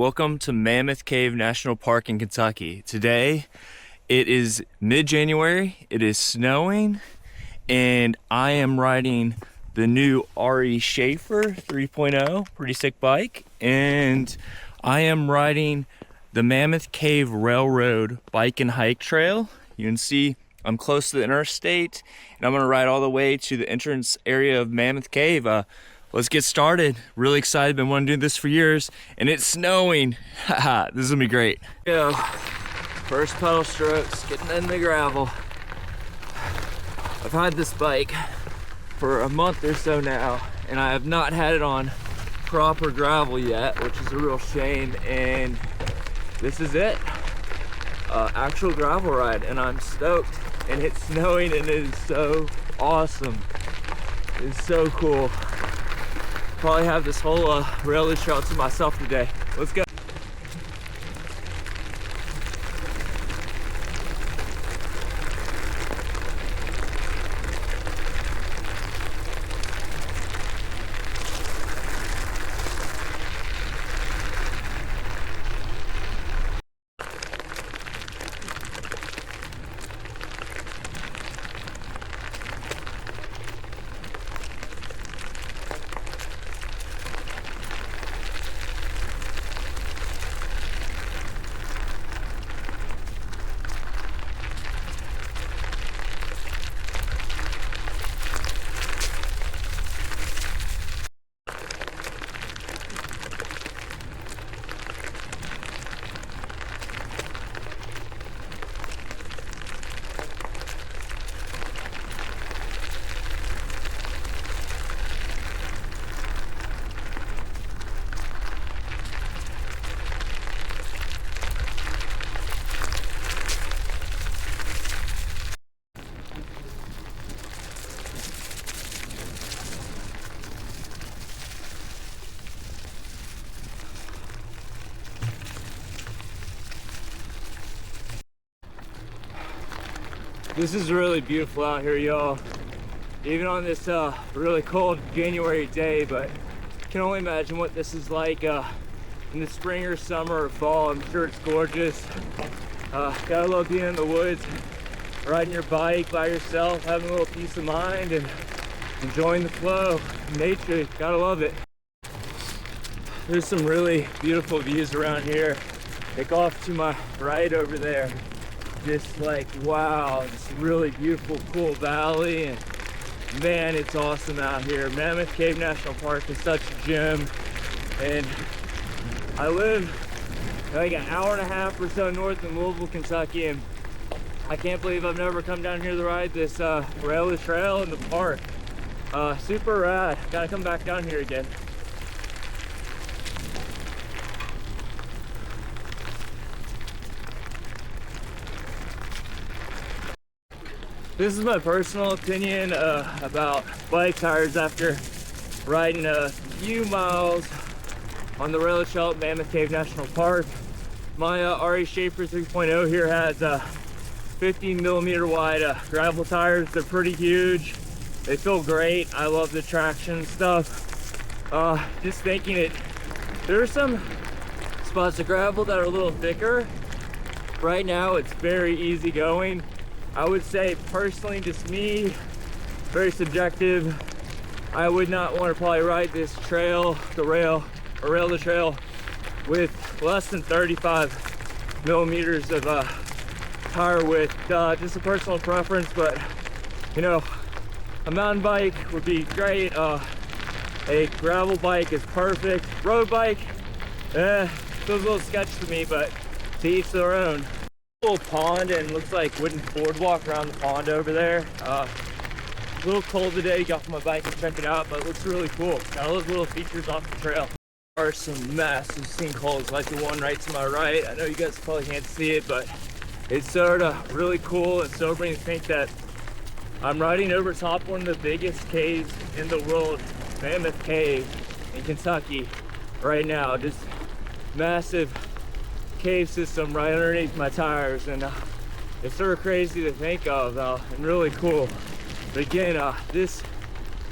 Welcome to Mammoth Cave National Park in Kentucky. Today, it is mid-January, it is snowing, and I am riding the new Ari Shafer 3.0, pretty sick bike, and I am riding the Mammoth Cave Railroad bike and hike trail. You can see I'm close to the interstate, and I'm gonna ride all the way to the entrance area of Mammoth Cave. Let's get started. Really excited, been wanting to do this for years, and it's snowing. Haha, this is gonna be great. Go, first pedal strokes, getting in the gravel. I've had this bike for a month or so now, and I have not had it on proper gravel yet, which is a real shame, and this is it. Actual gravel ride, and I'm stoked, and it's snowing, and it is so awesome. It's so cool. Probably have this whole railway trail to myself today. Let's go. This is really beautiful out here, y'all. Even on this really cold January day, but I can only imagine what this is like in the spring or summer or fall. I'm sure it's gorgeous. Gotta love being in the woods, riding your bike by yourself, having a little peace of mind, and enjoying the flow. Nature, gotta love it. There's some really beautiful views around here. Take off to my right over there. Just like, wow, this really beautiful, cool valley, and man, it's awesome out here. Mammoth Cave National Park is such a gem, and I live like an hour and a half or so north of Louisville, Kentucky, and I can't believe I've never come down here to ride this railway trail in the park. Super rad. Gotta come back down here again. This is my personal opinion about bike tires after riding a few miles on the railroad trail at Mammoth Cave National Park. My Ari Shafer 3.0 here has 15 millimeter wide gravel tires. They're pretty huge. They feel great. I love the traction and stuff. Just thinking it, there are some spots of gravel that are a little thicker. Right now it's very easy going. I would say personally, just me, very subjective, I would not want to probably ride this trail, the trail with less than 35 millimeters of tire width. Just a personal preference, but you know, a mountain bike would be great. A gravel bike is perfect. Road bike, feels a little sketchy to me, but to each their own. Little pond, and looks like wooden boardwalk around the pond over there. A little cold today, got off my bike and check it out, but it looks really cool. Got all those little features off the trail. There are some massive sinkholes like the one right to my right. I know you guys probably can't see it, but it's sort of really cool and sobering to think that I'm riding over top one of the biggest caves in the world, Mammoth Cave in Kentucky right now. Just massive cave system right underneath my tires, and it's sort of crazy to think of and really cool. But again, this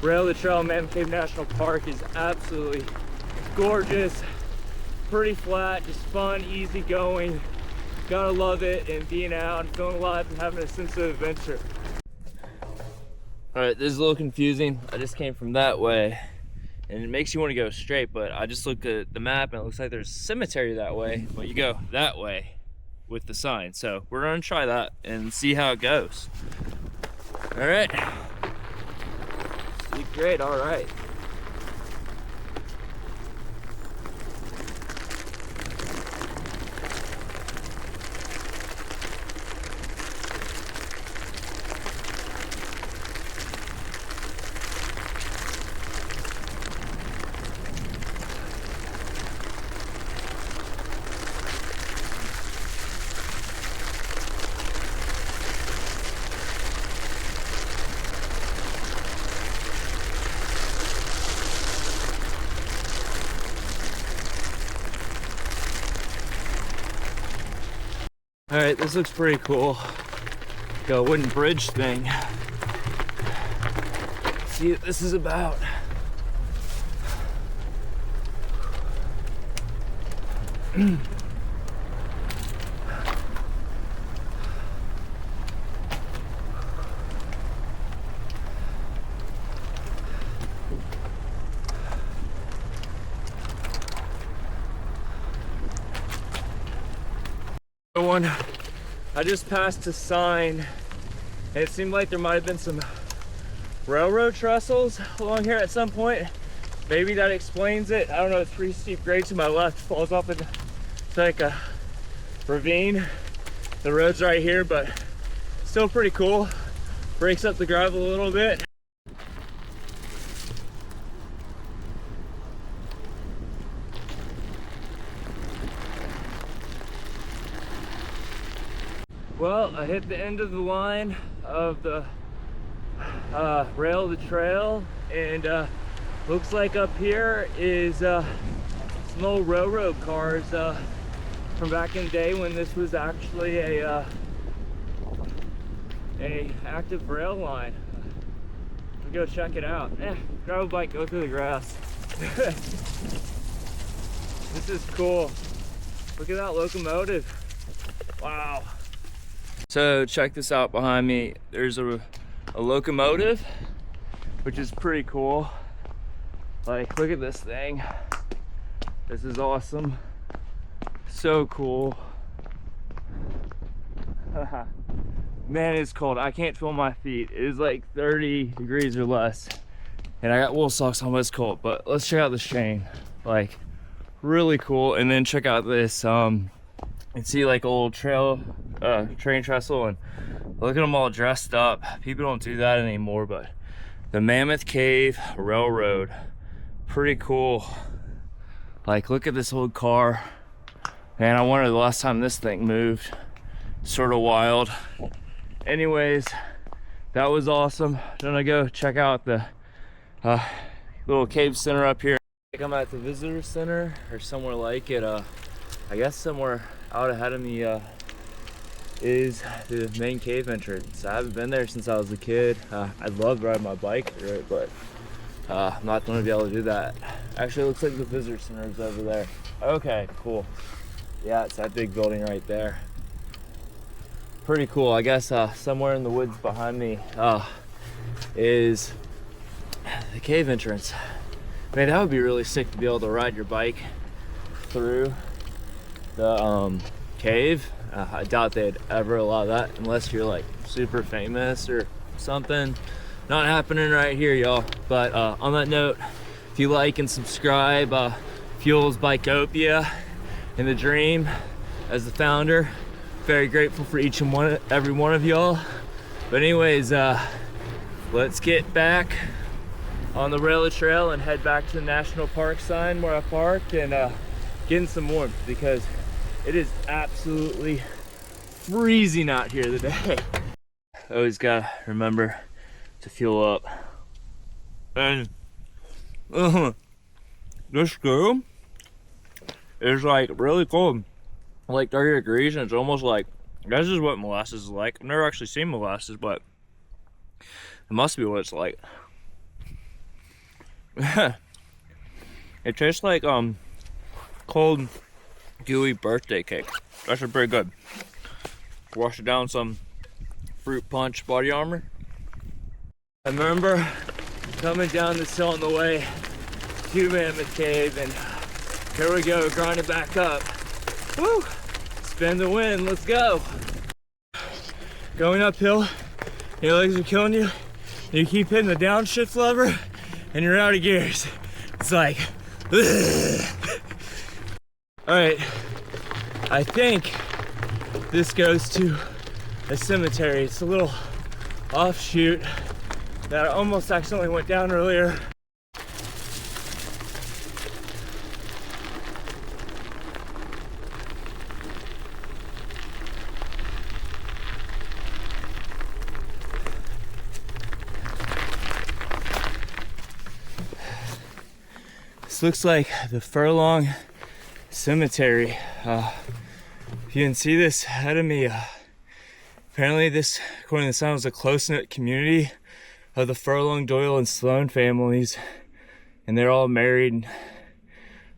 railway trail, Mammoth Cave National Park, is absolutely gorgeous. pretty flat, just fun, easy going. Gotta love it, and being out and feeling alive and having a sense of adventure. All right, this is a little confusing. I just came from that way, and it makes you want to go straight, but I just looked at the map and it looks like there's a cemetery that way, but you go that way with the sign. So we're gonna try that and see how it goes. All right. Great, all right. All right, this looks pretty cool. Got a wooden bridge thing. Let's see what this is about. I just passed a sign, and it seemed like there might have been some railroad trestles along here at some point. Maybe that explains it. I don't know, it's pretty steep grade to my left, falls off into like a ravine. The road's right here, but still pretty cool. Breaks up the gravel a little bit. Well, I hit the end of the line of the rail to trail, and looks like up here is some old railroad cars from back in the day when this was actually a active rail line. We'll go check it out. Grab a bike, go through the grass. This is cool. Look at that locomotive. Wow. So check this out behind me. There's a locomotive, which is pretty cool. Like, look at this thing. This is awesome. So cool. Man, it's cold. I can't feel my feet. It is like 30 degrees or less. And I got wool socks on, but it's cold. But let's check out this chain. Like, really cool. And then check out this, and see like old train trestle, and look at them all dressed up. People don't do that anymore, but the Mammoth Cave Railroad, pretty cool. Like, look at this old car. Man, I wonder the last time this thing moved. Sort of wild. Anyways, that was awesome. Then I go check out the little cave center up here. I think I'm at the visitor center or somewhere like it. I guess somewhere out ahead of me is the main cave entrance. I haven't been there since I was a kid. I'd love to ride my bike through it, but I'm not going to be able to do that. Actually, it looks like the visitor center is over there. Okay, cool. Yeah, it's that big building right there. Pretty cool. I guess somewhere in the woods behind me is the cave entrance. Man, that would be really sick to be able to ride your bike through the cave. I doubt they'd ever allow that unless you're like super famous or something. Not happening right here, y'all. But on that note, if you like and subscribe, fuels BiKoPia and the dream as the founder. Very grateful for each and every one of y'all. But anyways, let's get back on the railroad trail and head back to the national park sign where I parked and get in some warmth, because it is absolutely freezing out here today. Always gotta remember to fuel up. And this girl is like really cold, like 30 degrees, and it's almost like, this is what molasses is like. I've never actually seen molasses, but it must be what it's like. It tastes like cold, gooey birthday cake. That's pretty good. Wash it down some fruit punch body armor. I remember coming down this hill on the way to Mammoth Cave, and here we go, grinding back up. Woo! Spin the wind, let's go. Going uphill, your legs are killing you. You keep hitting the downshift lever, and you're out of gears. It's like, all right, I think this goes to a cemetery. It's a little offshoot that I almost accidentally went down earlier. This looks like the Furlong Cemetery. If you can see this ahead of me, apparently this, according to the sign, was a close-knit community of the Furlong, Doyle, and Sloan families, and they're all married.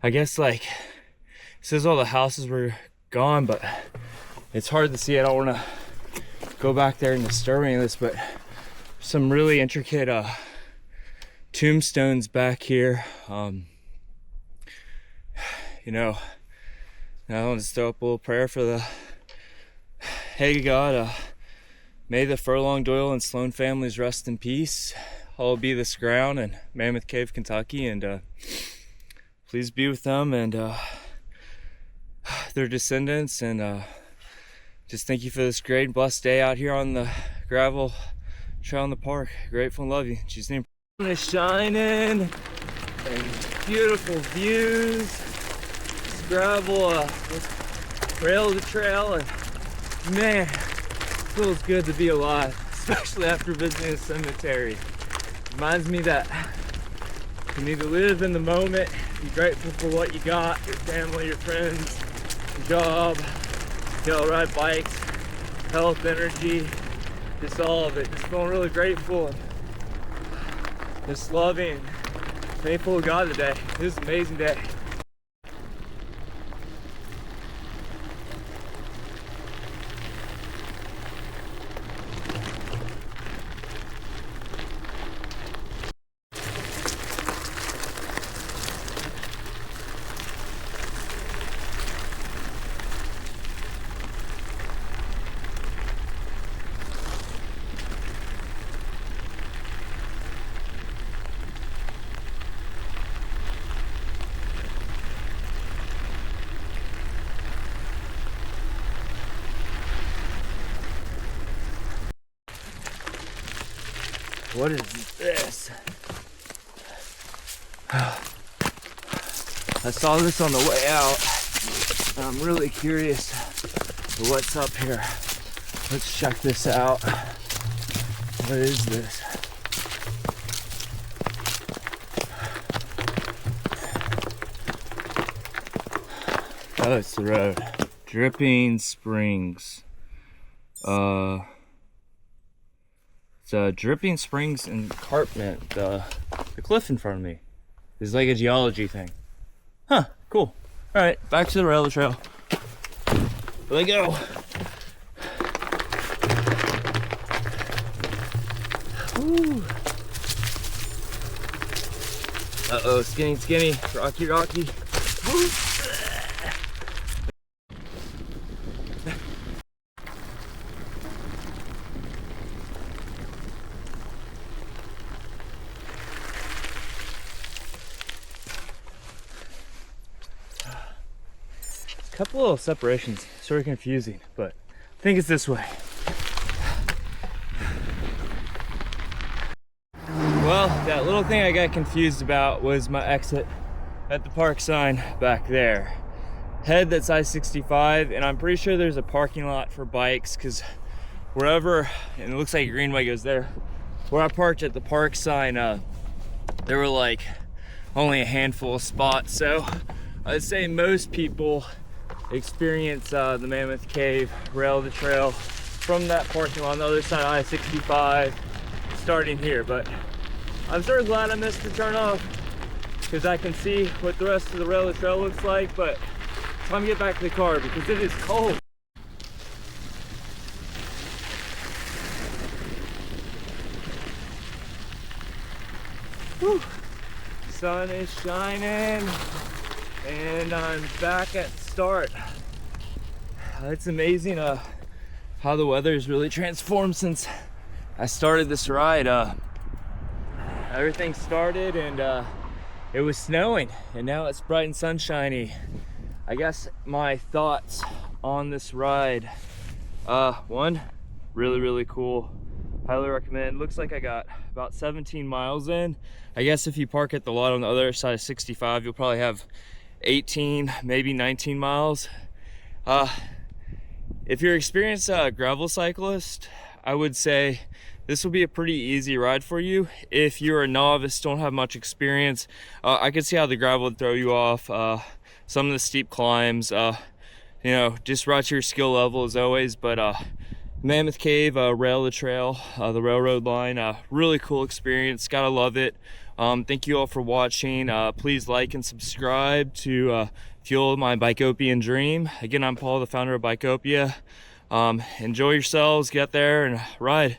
I guess, like, it says all the houses were gone, but it's hard to see. I don't want to go back there and disturb any of this, but some really intricate tombstones back here. You know, I want to throw up a little prayer for the, hey God, may the Furlong, Doyle, and Sloan families rest in peace. All be this ground in Mammoth Cave, Kentucky, and please be with them and their descendants, and just thank you for this great and blessed day out here on the gravel trail in the park. Grateful and love you. In Jesus' name. The sun is shining and beautiful views. Gravel rail the trail, and man, it feels good to be alive, especially after visiting a cemetery. Reminds me that you need to live in the moment, be grateful for what you got, your family, your friends, your job, you know, ride bikes, health, energy, just all of it. Just feeling really grateful and just loving, thankful to God today. This is an amazing day. What is this? I saw this on the way out, and I'm really curious what's up here. Let's check this out. What is this? Oh, it's the road. Dripping Springs. It's Dripping Springs Encampment. The cliff in front of me is like a geology thing. Huh, cool. Alright, back to the rail trail. Here we go. Woo. Uh-oh, skinny, rocky. Woo. Couple little separations, sort of confusing, but I think it's this way. Well, that little thing I got confused about was my exit at the park sign back there. Head that's I-65, and I'm pretty sure there's a parking lot for bikes, because wherever, and it looks like a greenway goes there, where I parked at the park sign, there were like only a handful of spots, so I'd say most people experience the Mammoth Cave rail to trail from that parking lot on the other side of I-65 starting here. But I'm sort of glad I missed the turn off. because I can see what the rest of the rail trail looks like, but time to get back to the car because it is cold. Whew. Sun is shining and I'm back at the start. It's amazing how the weather has really transformed since I started this ride. Everything started and it was snowing and now it's bright and sunshiny. I guess my thoughts on this ride, one, really cool. Highly recommend. Looks like I got about 17 miles in. I guess if you park at the lot on the other side of 65, you'll probably have 18, maybe 19 miles. If you're an experienced gravel cyclist, I would say this will be a pretty easy ride for you. If you're a novice, don't have much experience, I could see how the gravel would throw you off. Some of the steep climbs, you know, just right to your skill level as always, but Mammoth Cave, rail to trail, the railroad line, really cool experience, gotta love it. Thank you all for watching. Please like and subscribe to fuel my BiKoPian dream. Again, I'm Paul, the founder of BiKoPia. Enjoy yourselves, get there and ride.